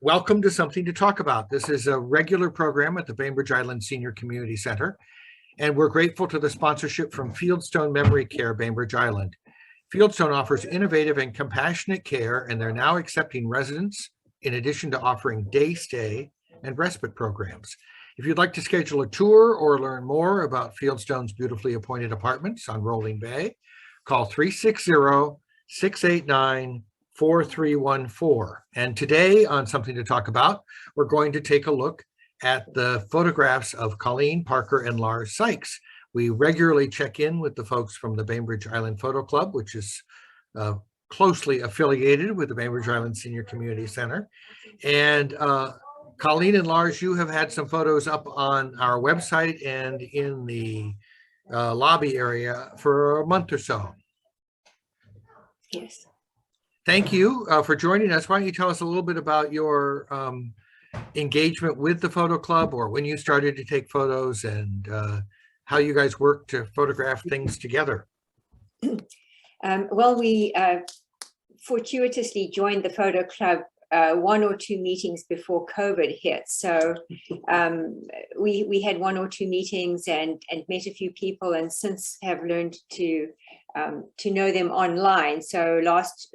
Welcome to Something to Talk About. This is a regular program at the Bainbridge Island Senior Community Center, and we're grateful to the sponsorship from Fieldstone Memory Care, Bainbridge Island. Fieldstone offers innovative and compassionate care, and they're now accepting residents in addition to offering day stay and respite programs. If you'd like to schedule a tour or learn more about Fieldstone's beautifully appointed apartments on Rolling Bay, call 360-689-4314. And today on Something to Talk About, we're going to take a look at the photographs of Colleen, Parker, and Lars Sikes. We regularly check in with the folks from the Bainbridge Island Photo Club, which is closely affiliated with the Bainbridge Island Senior Community Center. And Colleen and Lars, you have had some photos up on our website and in the lobby area for a month or so. Yes. Thank you for joining us. Why don't you tell us a little bit about your engagement with the photo club, or when you started to take photos, and how you guys work to photograph things together? Well, we fortuitously joined the photo club one or two meetings before COVID hit. So we had one or two meetings and met a few people, and since have learned to know them online. So last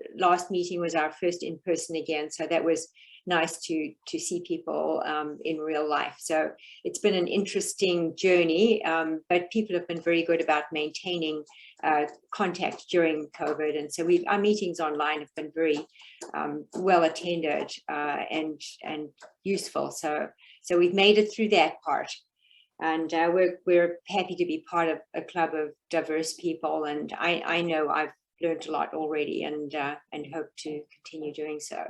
meeting was our first in person again. So that was nice to see people in real life. So it's been an interesting journey, but people have been very good about maintaining contact during COVID. And so our meetings online have been very well attended and useful. So we've made it through that part. And we're happy to be part of a club of diverse people. And I know I've learned a lot already, and hope to continue doing so.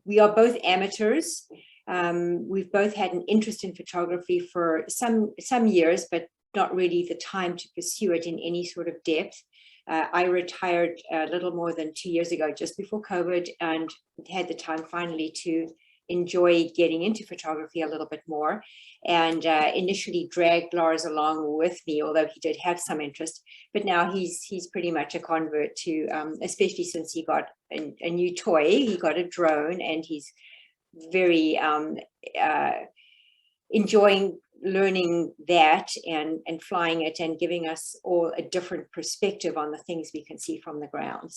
We are both amateurs. We've both had an interest in photography for some years, but not really the time to pursue it in any sort of depth. I retired a little more than 2 years ago, just before COVID, and had the time finally to enjoy getting into photography a little bit more, and initially dragged Lars along with me, although he did have some interest. But now he's pretty much a convert to, especially since he got a new toy. He got a drone, and he's very enjoying learning that and flying it, and giving us all a different perspective on the things we can see from the ground.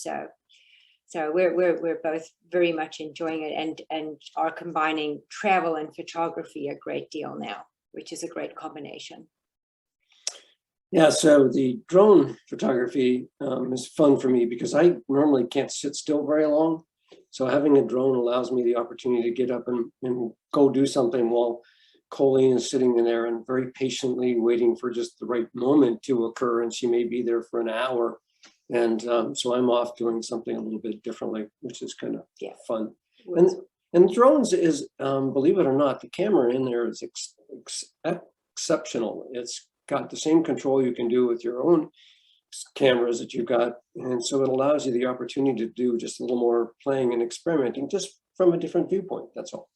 So we're both very much enjoying it, and are combining travel and photography a great deal now, which is a great combination. Yeah, so the drone photography is fun for me because I normally can't sit still very long. So having a drone allows me the opportunity to get up and go do something while Colleen is sitting in there and very patiently waiting for just the right moment to occur. And she may be there for an hour. And so I'm off doing something a little bit differently, which is kind of fun. And drones is, believe it or not, the camera in there is exceptional. It's got the same control you can do with your own cameras that you've got. And so it allows you the opportunity to do just a little more playing and experimenting just from a different viewpoint. That's all.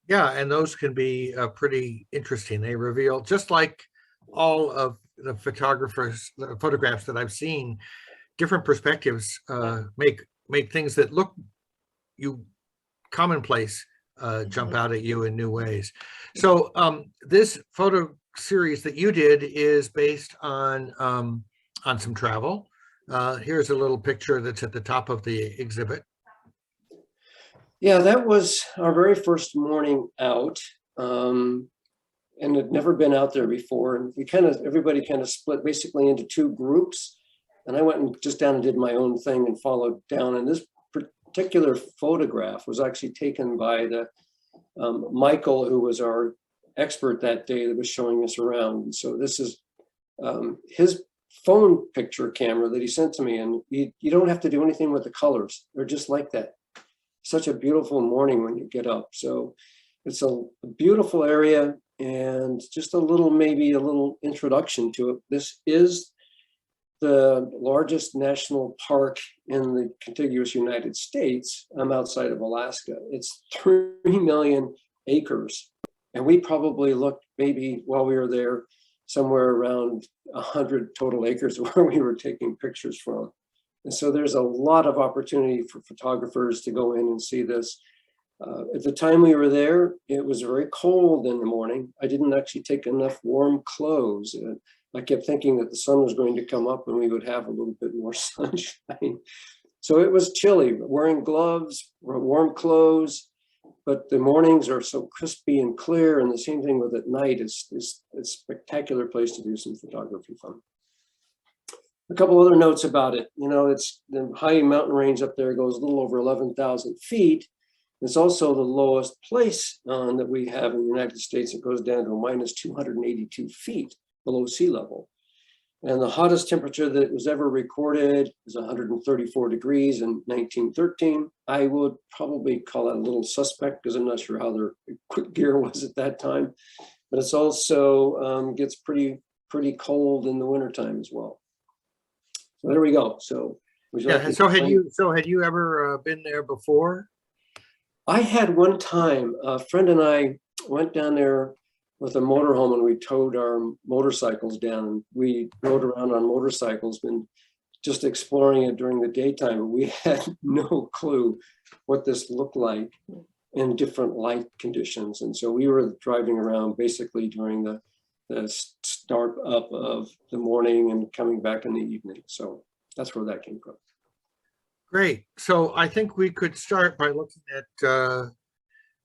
Yeah, and those can be pretty interesting. They reveal, just like all of the photographs that I've seen, different perspectives make things that look commonplace jump out at you in new ways. So this photo series that you did is based on some travel. Here's a little picture that's at the top of the exhibit. Yeah, that was our very first morning out. And had never been out there before. And everybody kind of split basically into two groups. And I went and just down and did my own thing and followed down. And this particular photograph was actually taken by the Michael, who was our expert that day that was showing us around. And so this is his phone picture camera that he sent to me. And you don't have to do anything with the colors. They're just like that. Such a beautiful morning when you get up. So it's a beautiful area. And just maybe a little introduction to it. This is the largest national park in the contiguous United States. I'm outside of Alaska. It's 3 million acres. And we probably looked, maybe while we were there, somewhere around 100 total acres where we were taking pictures from. And so there's a lot of opportunity for photographers to go in and see this. At the time we were there, it was very cold in the morning. I didn't actually take enough warm clothes. I kept thinking that the sun was going to come up and we would have a little bit more sunshine. So it was chilly, wearing gloves, warm clothes, but the mornings are so crispy and clear, and the same thing with at night. It's a spectacular place to do some photography from. A couple other notes about it. You know, it's the high mountain range up there goes a little over 11,000 feet. It's also the lowest place that we have in the United States. It goes down to a minus 282 feet below sea level. And the hottest temperature that was ever recorded is 134 degrees in 1913. I would probably call that a little suspect because I'm not sure how their quick gear was at that time. But it's also gets pretty cold in the wintertime as well. So there we go. So would you like to had you ever been there before? I had one time, a friend and I went down there with a motorhome and we towed our motorcycles down. We rode around on motorcycles and just exploring it during the daytime. We had no clue what this looked like in different light conditions. And so we were driving around basically during the start up of the morning and coming back in the evening. So that's where that came from. Great. So I think we could start by looking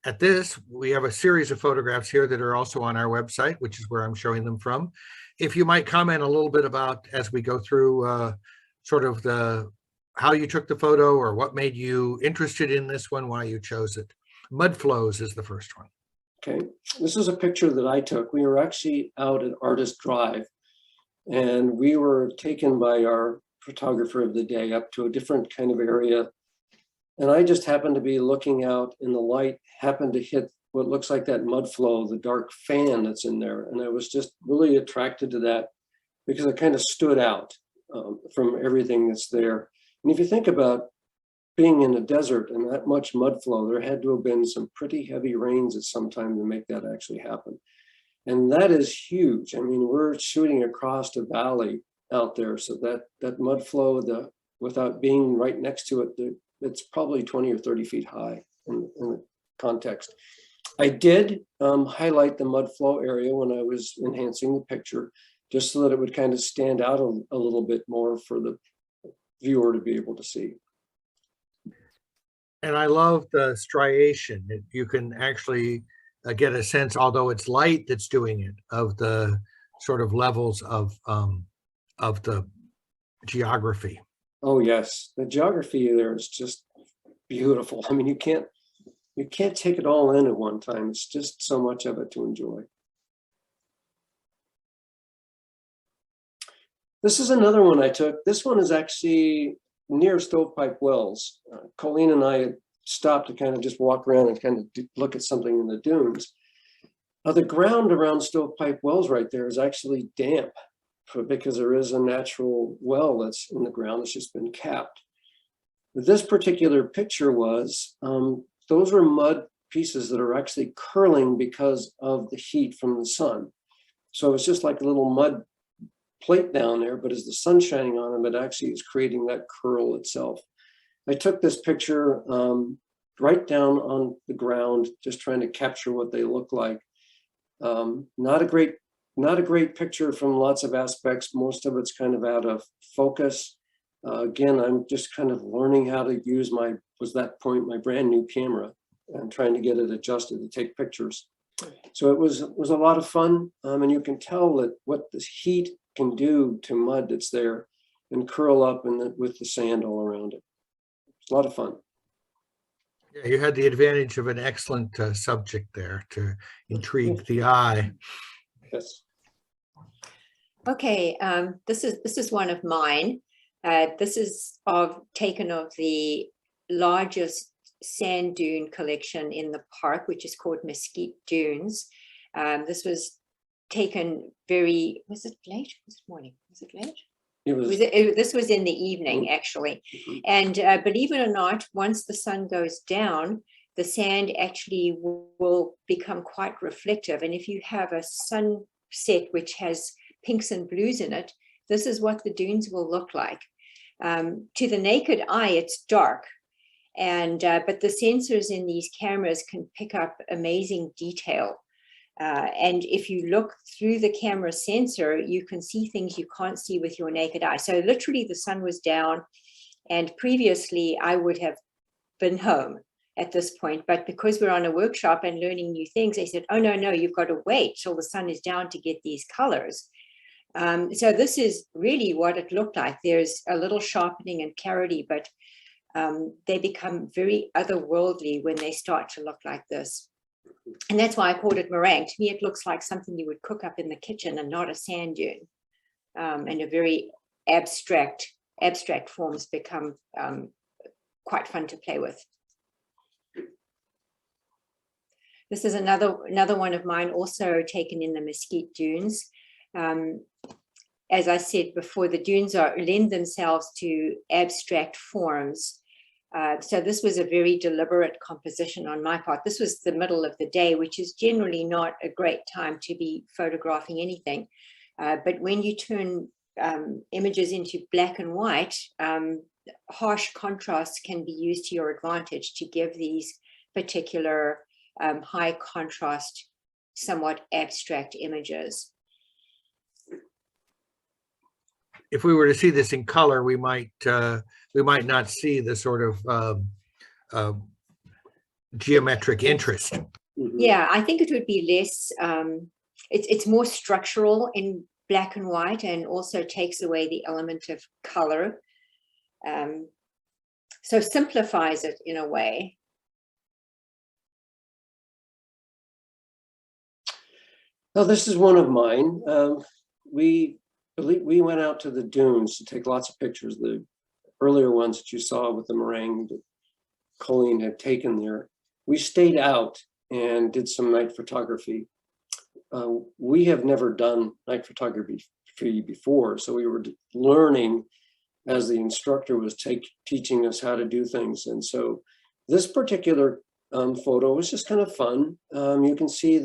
at this. We have a series of photographs here that are also on our website, which is where I'm showing them from. If you might comment a little bit about, as we go through sort of how you took the photo or what made you interested in this one, why you chose it. Mud flows is the first one. Okay, this is a picture that I took. We were actually out at Artist Drive, and we were taken by our photographer of the day up to a different kind of area. And I just happened to be looking out, and the light happened to hit what looks like that mud flow, the dark fan that's in there. And I was just really attracted to that because it kind of stood out from everything that's there. And if you think about being in a desert and that much mud flow, there had to have been some pretty heavy rains at some time to make that actually happen. And that is huge. I mean, we're shooting across a valley out there. So that mud flow, without being right next to it, it's probably 20 or 30 feet high in the context. I did highlight the mud flow area when I was enhancing the picture, just so that it would kind of stand out a little bit more for the viewer to be able to see. And I love the striation. You can actually get a sense, although it's light that's doing it, of the sort of levels of the geography. Oh yes, the geography there is just beautiful. I mean, you can't take it all in at one time. It's just so much of it to enjoy. This is another one I took. This one is actually near Stovepipe Wells. Colleen and I had stopped to kind of just walk around and kind of look at something in the dunes. The ground around Stovepipe Wells right there is actually damp because there is a natural well that's in the ground that's just been capped. But this particular picture was, those were mud pieces that are actually curling because of the heat from the sun. So it's just like a little mud plate down there, but as the sun's shining on them, it actually is creating that curl itself. I took this picture right down on the ground, just trying to capture what they look like. Not a great picture from lots of aspects. Most of it's kind of out of focus. Again, I'm just kind of learning how to use my brand new camera and trying to get it adjusted to take pictures. So it was a lot of fun. And you can tell that what this heat can do to mud that's there and curl up with the sand all around it. It's a lot of fun. Yeah, you had the advantage of an excellent subject there to intrigue the eye. Yes. Okay, this is one of mine. This is taken of the largest sand dune collection in the park, which is called Mesquite Dunes. This was taken was it late? Was it morning? Was it late? This was in the evening, actually. And believe it or not, once the sun goes down, the sand actually will become quite reflective. And if you have a sunset which has pinks and blues in it, this is what the dunes will look like. To the naked eye, it's dark. And but the sensors in these cameras can pick up amazing detail. And if you look through the camera sensor, you can see things you can't see with your naked eye. So literally the sun was down, and previously I would have been home at this point. But because we're on a workshop and learning new things, they said, oh, no, you've got to wait till the sun is down to get these colors. So this is really what it looked like. There's a little sharpening and clarity, but they become very otherworldly when they start to look like this. And that's why I called it meringue. To me, it looks like something you would cook up in the kitchen and not a sand dune. And a very abstract forms become quite fun to play with. This is another one of mine, also taken in the Mesquite Dunes. As I said before, the dunes lend themselves to abstract forms. So this was a very deliberate composition on my part. This was the middle of the day, which is generally not a great time to be photographing anything. But when you turn images into black and white, harsh contrasts can be used to your advantage to give these particular high contrast, somewhat abstract images. If we were to see this in color, we might not see the sort of geometric interest. Yeah, I think it would be less. It's more structural in black and white, and also takes away the element of color. So simplifies it in a way. Well, this is one of mine. We went out to the dunes to take lots of pictures. The earlier ones that you saw with the meringue that Colleen had taken there. We stayed out and did some night photography. We have never done night photography before, so we were learning as the instructor was teaching us how to do things. And so this particular photo was just kind of fun. You can see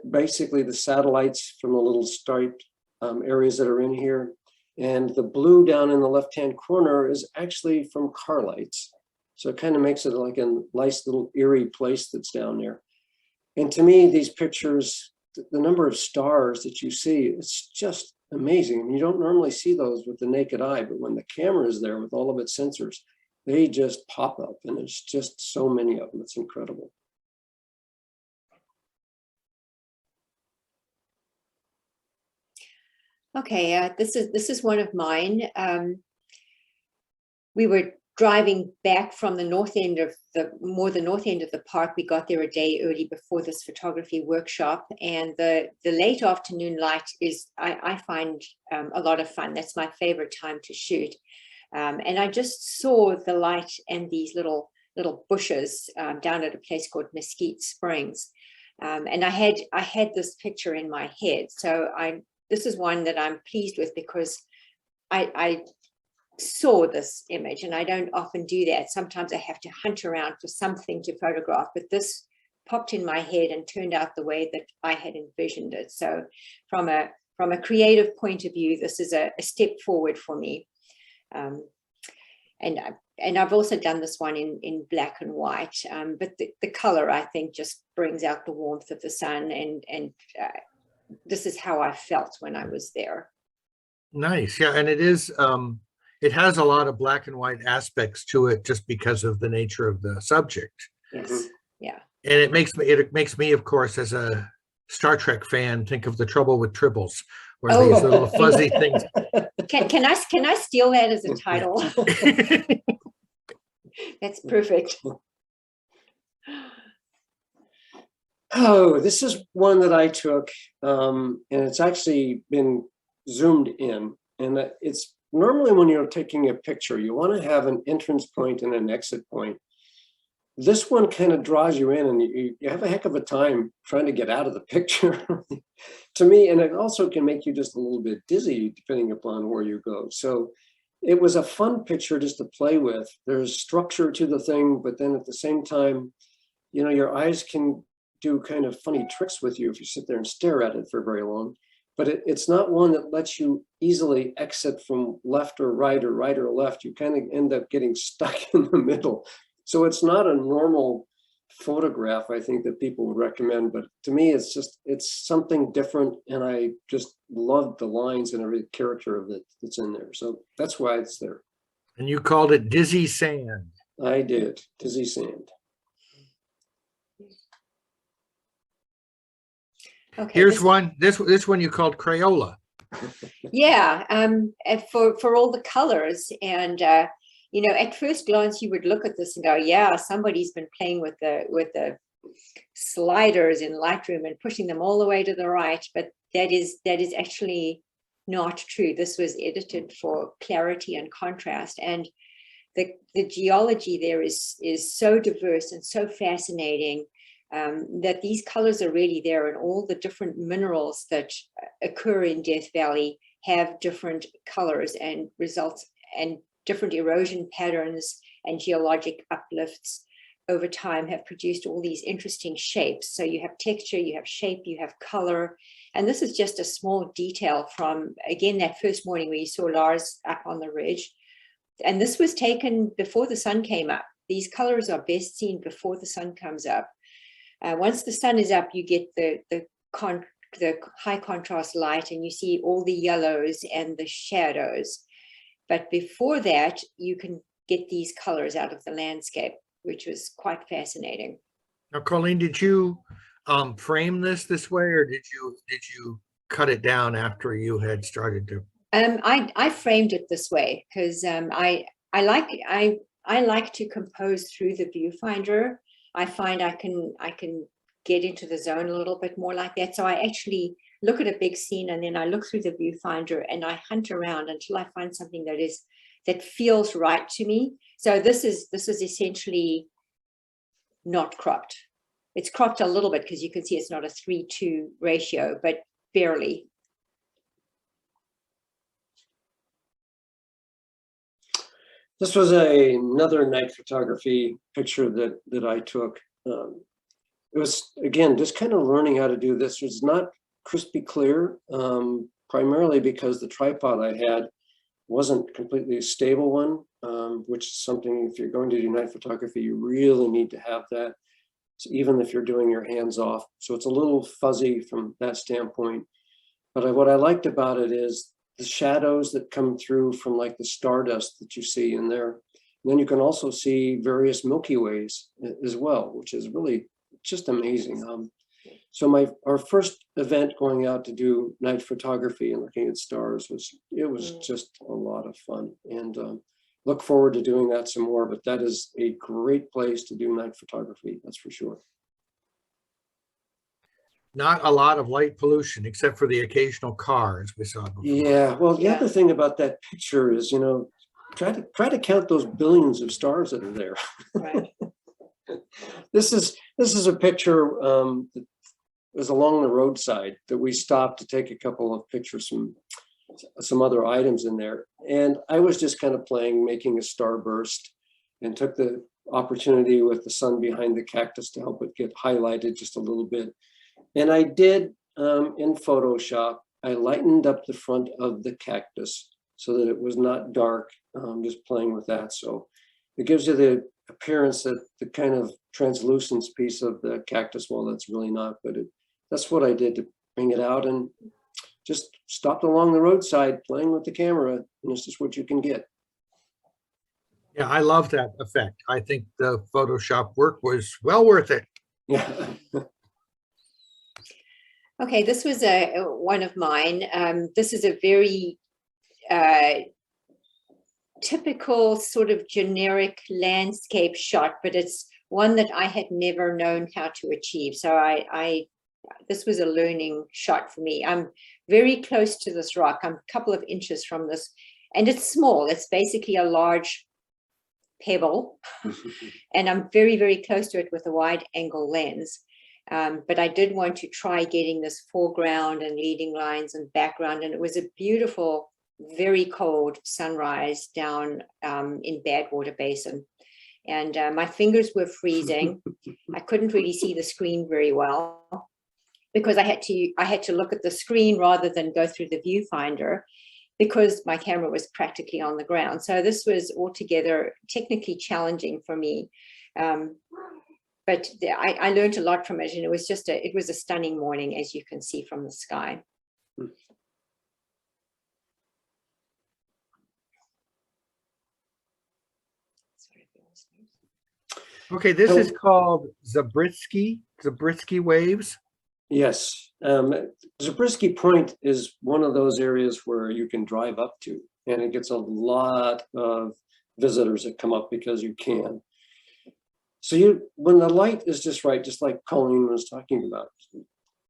basically the satellites from the little striped areas that are in here. And the blue down in the left-hand corner is actually from car lights. So it kind of makes it like a nice little eerie place that's down there. And to me, these pictures, the number of stars that you see, it's just amazing. I mean, you don't normally see those with the naked eye, but when the camera is there with all of its sensors, they just pop up, and there's just so many of them. It's incredible. Okay, this is one of mine. We were driving back from the north end of the north end of the park. We got there a day early before this photography workshop, and the late afternoon light is, I find a lot of fun. That's my favorite time to shoot. And I just saw the light and these little bushes down at a place called Mesquite Springs. And I had this picture in my head. So this is one that I'm pleased with, because I saw this image, and I don't often do that. Sometimes I have to hunt around for something to photograph, but this popped in my head and turned out the way that I had envisioned it. So from a creative point of view, this is a step forward for me. And I've also done this one in black and white, but the color, I think, just brings out the warmth of the sun, and this is how I felt when I was there. Nice. Yeah, and it is it has a lot of black and white aspects to it, just because of the nature of the subject. Yes. Yeah. And it makes me, of course, as a Star Trek fan, think of The Trouble with Tribbles, where these little fuzzy things. Can I steal that as a title? That's perfect. Oh, this is one that I took, and it's actually been zoomed in. And it's normally when you're taking a picture, you want to have an entrance point and an exit point. This one kind of draws you in, and you have a heck of a time trying to get out of the picture to me. And it also can make you just a little bit dizzy depending upon where you go. So it was a fun picture just to play with. There's structure to the thing, but then at the same time, you know, your eyes can do kind of funny tricks with you if you sit there and stare at it for very long. but it's not one that lets you easily exit from left or right or left. You kind of end up getting stuck in the middle. So it's not a normal photograph, I think, that people would recommend, but to me, it's something different, and I just love the lines and every character of it that's in there. So that's why it's there. And you called it Dizzy Sand. I did. Dizzy Sand. Okay, Here's one. This one you called Crayola. yeah, and for all the colors, and you know, at first glance you would look at this and go, yeah, somebody's been playing with the sliders in Lightroom and pushing them all the way to the right, but that is actually not true. This was edited for clarity and contrast, and the geology there is so diverse and so fascinating. That these colors are really there, and all the different minerals that occur in Death Valley have different colors and results, and different erosion patterns and geologic uplifts over time have produced all these interesting shapes. So you have texture, you have shape, you have color. And this is just a small detail from, again, that first morning where you saw Lars up on the ridge. And this was taken before the sun came up. These colors are best seen before the sun comes up. Once the sun is up, you get the high contrast light, and you see all the yellows and the shadows. But before that, you can get these colors out of the landscape, which was quite fascinating. Now, Colleen, did you frame this way, or did you cut it down after you had started to? I framed it this way because I like to compose through the viewfinder. I find I can get into the zone a little bit more like that. So I actually look at a big scene, and then I look through the viewfinder and I hunt around until I find something that feels right to me. So this is essentially not cropped. It's cropped a little bit because you can see it's not a 3:2 ratio, but barely. This was another night photography picture that I took. It was, again, just kind of learning how to do this. It was not crispy clear, primarily because the tripod I had wasn't completely a stable one, which is something, if you're going to do night photography, you really need to have that. So even if you're doing your hands off. So it's a little fuzzy from that standpoint. But what I liked about it is the shadows that come through from like the stardust that you see in there. And then you can also see various Milky Ways as well, which is really just amazing. So our first event going out to do night photography and looking at stars was just a lot of fun, and look forward to doing that some more. But that is a great place to do night photography, that's for sure. Not a lot of light pollution, except for the occasional car, as we saw before. Yeah, well, the other thing about that picture is, you know, try to count those billions of stars that are there. Right. This is a picture that was along the roadside that we stopped to take a couple of pictures from some other items in there. And I was just kind of making a starburst, and took the opportunity with the sun behind the cactus to help it get highlighted just a little bit. And I did, in Photoshop, I lightened up the front of the cactus so that it was not dark, just playing with that. So it gives you the appearance that the kind of translucence piece of the cactus, well, that's really not, but that's what I did to bring it out, and just stopped along the roadside playing with the camera, and it's just what you can get. Yeah, I love that effect. I think the Photoshop work was well worth it. Yeah. Okay, this was one of mine. This is a very typical sort of generic landscape shot, but it's one that I had never known how to achieve. So this was a learning shot for me. I'm very close to this rock. I'm a couple of inches from this, and it's small. It's basically a large pebble, and I'm very, very close to it with a wide angle lens. But I did want to try getting this foreground and leading lines and background, and it was a beautiful, very cold sunrise down in Badwater Basin. And my fingers were freezing. I couldn't really see the screen very well. because I had to look at the screen rather than go through the viewfinder, because my camera was practically on the ground. So this was altogether technically challenging for me. But I learned a lot from it, and it was a stunning morning, as you can see from the sky. Okay, this is called Zabriskie waves. Yes, Zabriskie Point is one of those areas where you can drive up to, and it gets a lot of visitors that come up because you can. So when the light is just right, just like Colleen was talking about,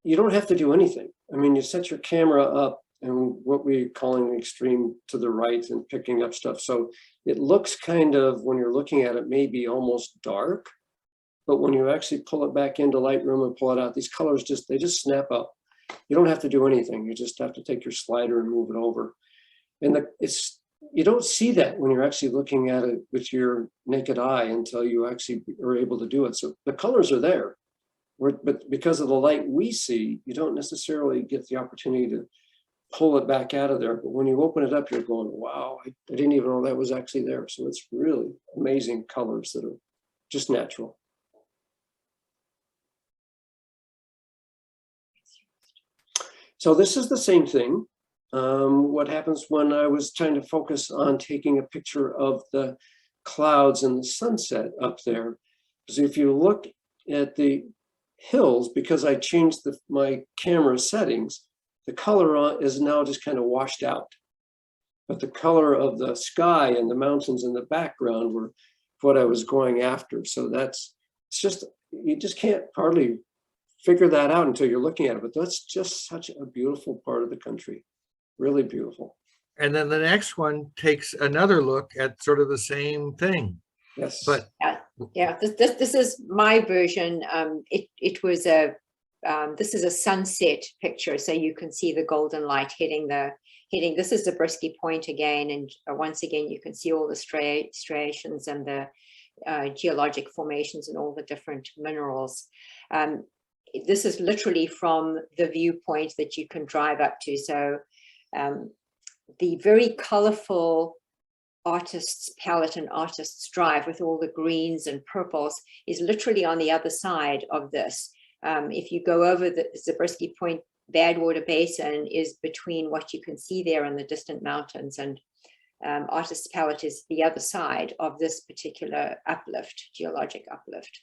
you don't have to do anything. I mean, you set your camera up and what we're calling extreme to the right and picking up stuff. So it looks kind of, when you're looking at it, maybe almost dark, but when you actually pull it back into Lightroom and pull it out, these colors they just snap up. You don't have to do anything. You just have to take your slider and move it over. And you don't see that when you're actually looking at it with your naked eye until you actually are able to do it. So the colors are there, but because of the light we see, you don't necessarily get the opportunity to pull it back out of there. But when you open it up, you're going, wow, I didn't even know that was actually there. So it's really amazing colors that are just natural. So this is the same thing. What happens when I was trying to focus on taking a picture of the clouds and the sunset up there, because if you look at the hills, because I changed my camera settings, the color is now just kind of washed out. But the color of the sky and the mountains in the background were what I was going after. So you just can't hardly figure that out until you're looking at it. But that's just such a beautiful part of the country. Really beautiful. And then the next one takes another look at sort of the same thing. Yes. But yeah, this is my version. This is a sunset picture, so you can see the golden light hitting. This is the Zabriskie Point again, and once again you can see all the striations and the geologic formations and all the different minerals. This is literally from the viewpoint that you can drive up to. So the very colorful artist's palette and artist's drive with all the greens and purples is literally on the other side of this. If you go over the Zabriskie Point, Badwater Basin is between what you can see there and the distant mountains, and artist's palette is the other side of this particular uplift, geologic uplift.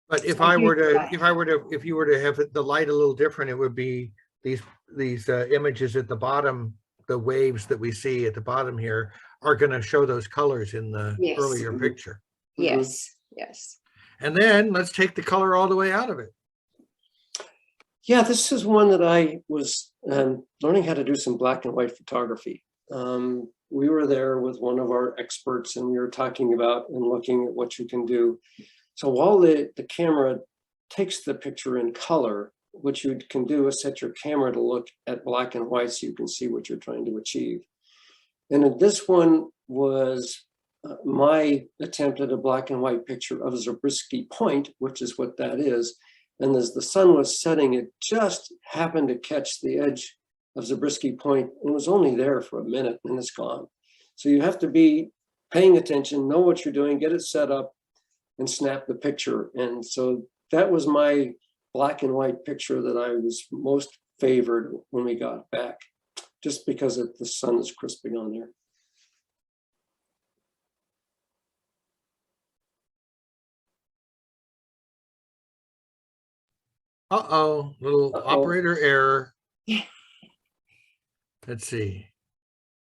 But if you were to have the light a little different, it would be these images at the bottom. The waves that we see at the bottom here are going to show those colors in the earlier picture. Yes, yes. Mm-hmm. And then let's take the color all the way out of it. Yeah, this is one that I was learning how to do some black and white photography. We were there with one of our experts and we were talking about and looking at what you can do. So while the camera takes the picture in color, what you can do is set your camera to look at black and white so you can see what you're trying to achieve. And this one was my attempt at a black and white picture of Zabriskie Point, which is what that is. And as the sun was setting, it just happened to catch the edge of Zabriskie Point. It was only there for a minute and it's gone. So you have to be paying attention, know what you're doing, get it set up and snap the picture. And so that was my black and white picture that I was most favored when we got back, just because the sun is crisping on there. Little operator error. Let's see.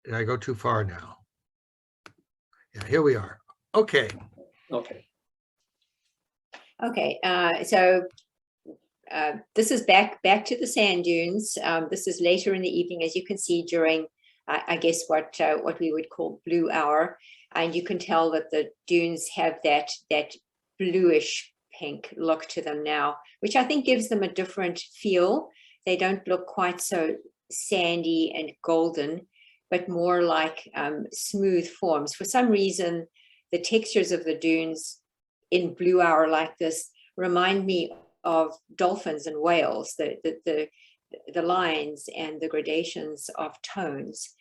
Did I go too far now? Yeah, here we are. Okay. Okay. Okay, so this is back to the sand dunes. This is later in the evening, as you can see, during I guess what we would call blue hour, and you can tell that the dunes have that bluish pink look to them now, which I think gives them a different feel. They don't look quite so sandy and golden, but more like smooth forms. For some reason, the textures of the dunes in blue hour like this remind me dolphins and whales, the lines and the gradations of tones.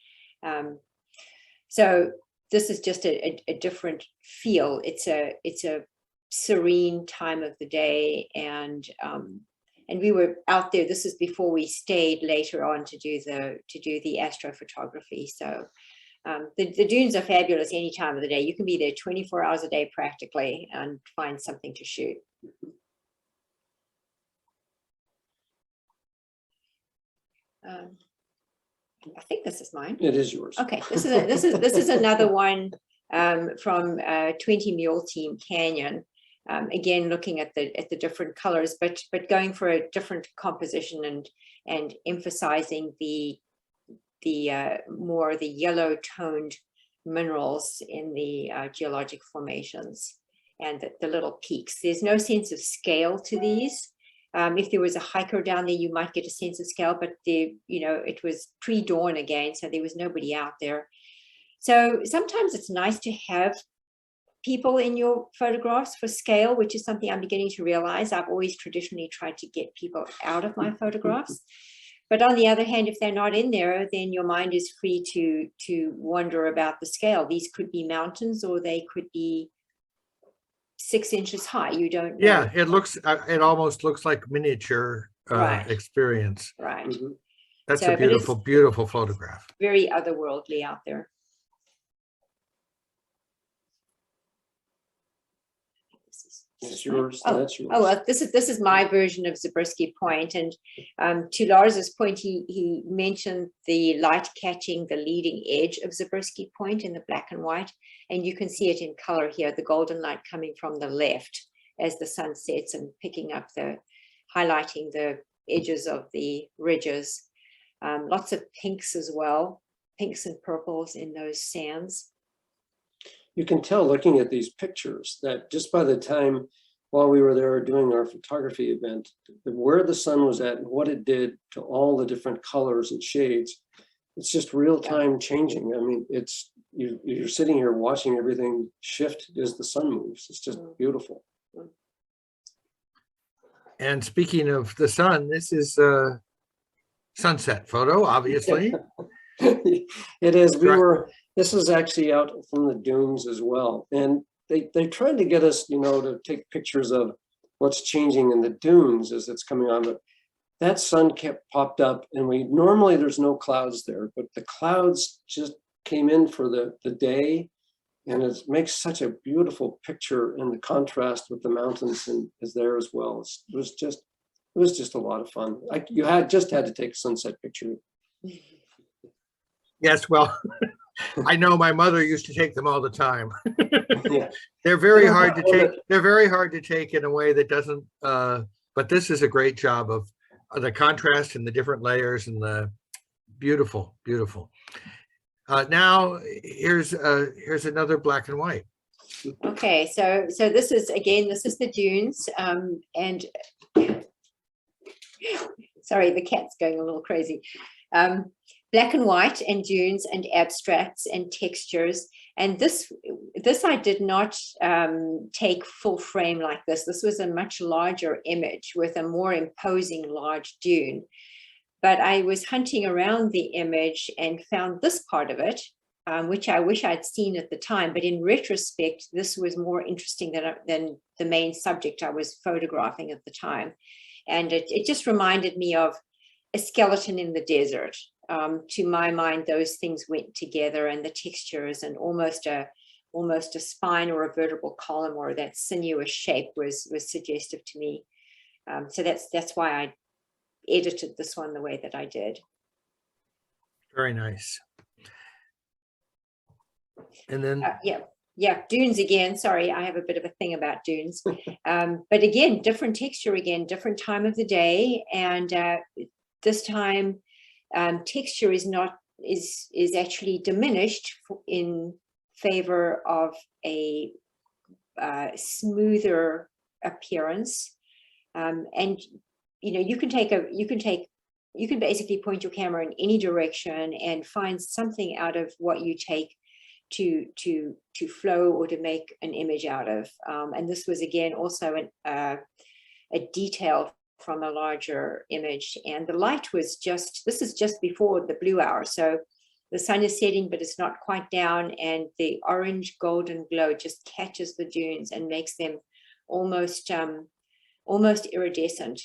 So this is just a different feel. It's a serene time of the day, and we were out there. This is before we stayed later on to do the astrophotography. So the dunes are fabulous any time of the day. You can be there 24 hours a day practically and find something to shoot. I think this is mine. It is yours. Okay, this is another one from 20 Mule Team Canyon. Again, looking at the different colors, but going for a different composition and emphasizing the more the yellow toned minerals in the geologic formations and the little peaks. There's no sense of scale to these. If there was a hiker down there, you might get a sense of scale, but it was pre-dawn again, so there was nobody out there. So sometimes it's nice to have people in your photographs for scale, which is something I'm beginning to realize. I've always traditionally tried to get people out of my photographs. But on the other hand, if they're not in there, then your mind is free to wonder about the scale. These could be mountains, or they could be 6 inches high. You don't know. Yeah, it almost looks like miniature Right. experience. Right. Mhm. That's So, a but it's beautiful, beautiful photograph. very otherworldly out there. It's yours. Oh, That's yours. Oh, well, this is my version of Zabriskie Point, and to Lars's point, he mentioned the light catching the leading edge of Zabriskie Point in the black and white, and you can see it in color here, the golden light coming from the left as the sun sets and picking up highlighting the edges of the ridges. Lots of pinks as well, pinks and purples in those sands. You can tell looking at these pictures that just by the time while we were there doing our photography event, where the sun was at and what it did to all the different colors and shades, it's just real time changing. I mean, you're sitting here watching everything shift as the sun moves. It's just beautiful. And speaking of the sun, this is a sunset photo, obviously. It is. This is actually out from the dunes as well. And they tried to get us, to take pictures of what's changing in the dunes as it's coming on. But that sun popped up, and normally there's no clouds there, but the clouds just came in for the day. And it makes such a beautiful picture, and the contrast with the mountains is there as well. It was just a lot of fun. You had to take a sunset picture. Yes, well, I know my mother used to take them all the time. Yeah. They're very hard to take. They're very hard to take in a way that doesn't, but this is a great job of the contrast and the different layers and the beautiful, beautiful. Now here's another black and white. Okay, so this is the dunes, and sorry, the cat's going a little crazy. Black and white and dunes and abstracts and textures. And this I did not take full frame like this. This was a much larger image with a more imposing large dune. But I was hunting around the image and found this part of it, which I wish I'd seen at the time. But in retrospect, this was more interesting than the main subject I was photographing at the time. And it just reminded me of a skeleton in the desert. To my mind, those things went together, and the textures and almost a spine or a vertebral column or that sinuous shape was suggestive to me. So that's why I edited this one the way that I did. Very nice. And then yeah, dunes again. Sorry, I have a bit of a thing about dunes. But again, different texture again, different time of the day, and this time texture is actually diminished in favor of a smoother appearance, and you can basically point your camera in any direction and find something out of what you take to flow or to make an image out of. And this was again also a detail from a larger image. And the light was this is just before the blue hour. So the sun is setting, but it's not quite down. And the orange golden glow just catches the dunes and makes them almost iridescent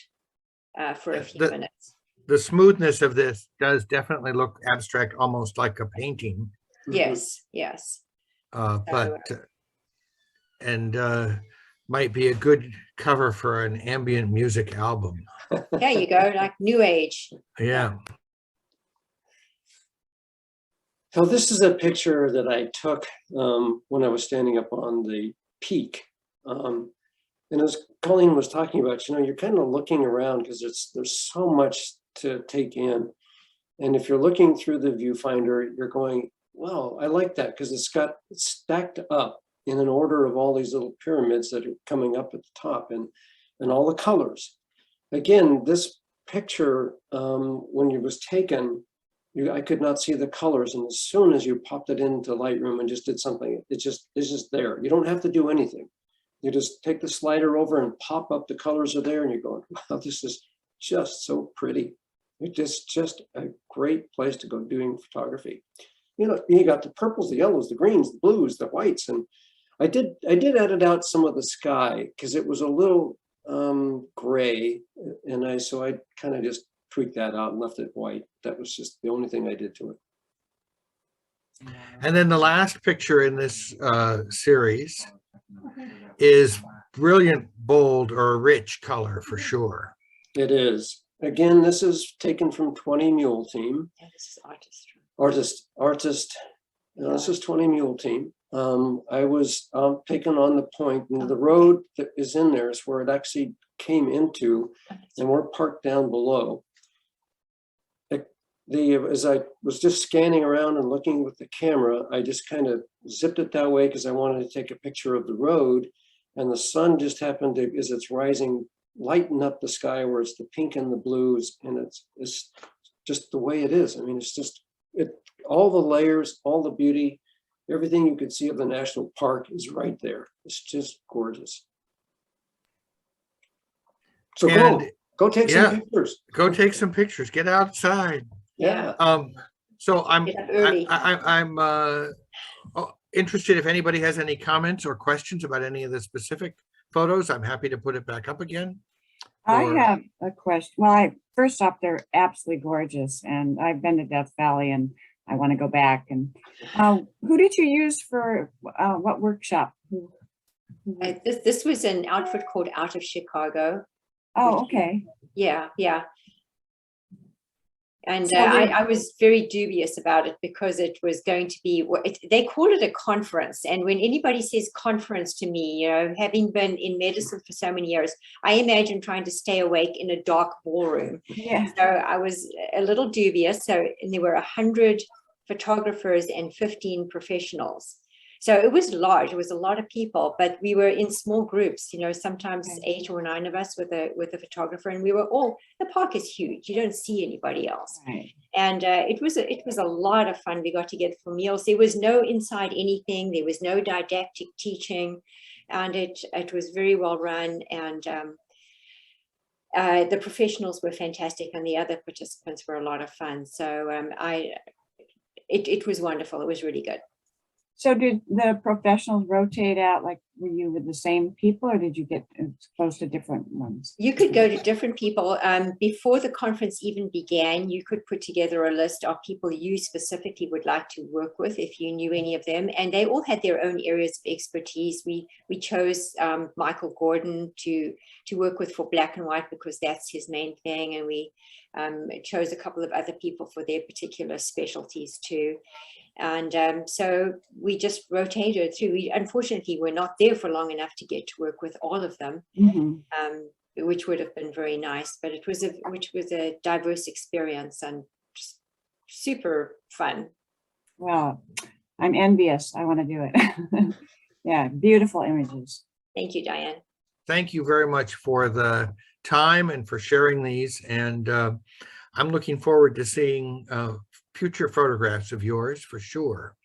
for a few minutes. The smoothness of this does definitely look abstract, almost like a painting. Yes, yes. Might be a good cover for an ambient music album. There you go, like New Age. Yeah. So this is a picture that I took when I was standing up on the peak. And as Colleen was talking about, you're kind of looking around because there's so much to take in. And if you're looking through the viewfinder, you're going, wow, I like that because it's stacked up in an order of all these little pyramids that are coming up at the top and all the colors. Again, this picture, when it was taken, I could not see the colors. And as soon as you popped it into Lightroom and just did something, it's just there. You don't have to do anything. You just take the slider over and pop up, the colors are there, and you're going, wow, this is just so pretty. It's just a great place to go doing photography. You got the purples, the yellows, the greens, the blues, the whites. And I did edit out some of the sky because it was a little gray. And so I kind of just tweaked that out and left it white. That was just the only thing I did to it. And then the last picture in this series is brilliant, bold, or rich color for sure. It is. Again, this is taken from 20 Mule team. Yeah, this is Artist. This is 20 Mule team. I was taken on the point, and the road that is in there is where it actually came into, and we're parked down below. As I was just scanning around and looking with the camera, I just kind of zipped it that way because I wanted to take a picture of the road, and the sun just happened to, as it's rising, lighten up the sky where it's the pink and the blues, and it's just the way it is. I mean, it's just all the layers, all the beauty, everything you could see of the national park is right there. It's just gorgeous. So go take some pictures. Go take some pictures. Get outside. Yeah. So I'm interested if anybody has any comments or questions about any of the specific photos. I'm happy to put it back up again. I have a question. Well, first off, they're absolutely gorgeous, and I've been to Death Valley, and I want to go back. And who did you use for what workshop? This was an outfit called Out of Chicago. Oh, okay. Yeah. And I was very dubious about it because it was going to be, they call it a conference. And when anybody says conference to me, having been in medicine for so many years, I imagine trying to stay awake in a dark ballroom. Yeah. So I was a little dubious. And there were 100 photographers and 15 professionals. So it was large. It was a lot of people, but we were in small groups, sometimes 8 or 9 of us with a photographer, and we were all, the park is huge. You don't see anybody else. Right. And it was a lot of fun. We got together for meals. There was no inside anything. There was no didactic teaching, and it was very well run. And the professionals were fantastic, and the other participants were a lot of fun. So it was wonderful. It was really good. So did the professionals rotate out? Like, were you with the same people, or did you get close to different ones? You could go to different people. Before the conference even began, you could put together a list of people you specifically would like to work with if you knew any of them. And they all had their own areas of expertise. We chose Michael Gordon to work with for black and white because that's his main thing. And we chose a couple of other people for their particular specialties too. And so we just rotated through. We unfortunately were not there for long enough to get to work with all of them, which would have been very nice. But it was a diverse experience and super fun. Well, I'm envious. I want to do it. Yeah, beautiful images. Thank you, Diane. Thank you very much for the time and for sharing these. And I'm looking forward to seeing future photographs of yours for sure.